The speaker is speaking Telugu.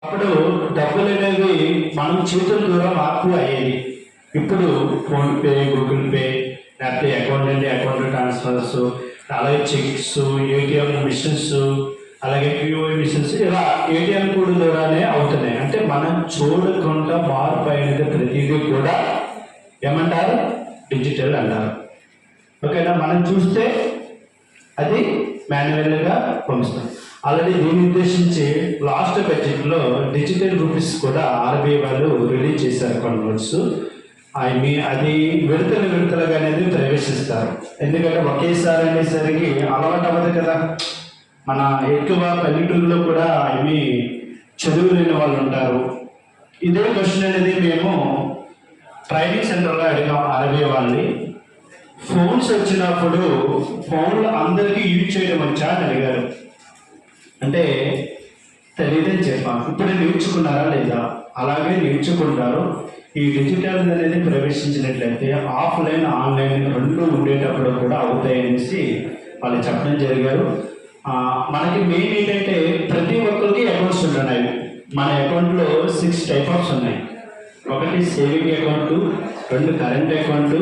అప్పుడు డబ్బులు అనేవి మనం చేతుల ద్వారా మార్పు అయ్యేది. ఇప్పుడు ఫోన్పే, గూగుల్ పే, లేకపోతే అకౌంట్ నుండి అకౌంట్ ట్రాన్స్ఫర్స్, అలాగే చెక్స్, ఏటీఎం మిషన్స్, అలాగే పిఓఐ మిషన్స్, ఇలా ఏటీఎం కోడ్ ద్వారానే అవుతున్నాయి. అంటే మనం చూడకుండా మార్పు అయినది ప్రతిదీ కూడా ఏమంటారు? డిజిటల్ అంటారు. ఓకేనా? మనం చూస్తే అది మాన్యువల్గా పంపిస్తాం. ఆల్రెడీ దీన్ని ఉద్దేశించి లాస్ట్ బడ్జెట్లో డిజిటల్ రూపీస్ కూడా ఆర్బీఐ వాళ్ళు రిలీజ్ చేశారు కొన్ని నోట్స్. అది విడతలుగా అనేది ప్రవేశిస్తారు. ఎందుకంటే ఒకేసారి అనేసరికి అలవాటు అవ్వదు కదా. మన ఎక్కువ పల్లెటూరులో కూడా అవి చదువు లేని వాళ్ళు ఉంటారు. ఇదే క్వశ్చన్ అనేది మేము ట్రైనింగ్ సెంటర్లో అడిగాం ఆర్బీఐ వాళ్ళని. ఫోన్స్ వచ్చినప్పుడు ఫోన్లు అందరికీ యూజ్ చేయడం వచ్చా అని అడిగారు. అంటే తెలియదని చెప్పాను. ఇప్పుడు నేర్చుకున్నారా లేదా? అలాగే నేర్చుకుంటారు. ఈ డిజిటల్ అనేది ప్రవేశించినట్లయితే ఆఫ్లైన్ ఆన్లైన్ రెండు ఉండేటప్పుడు కూడా అవుతాయి అనేసి వాళ్ళు చెప్పడం జరిగారు. మనకి మెయిన్ ఏంటంటే ప్రతి ఒక్కరికి అకౌంట్స్ ఉంటున్నాయి. మన అకౌంట్లో 6 టైప్ ఆఫ్స్ ఉన్నాయి. ఒకటి సేవింగ్ అకౌంట్, 2 కరెంట్ అకౌంట్,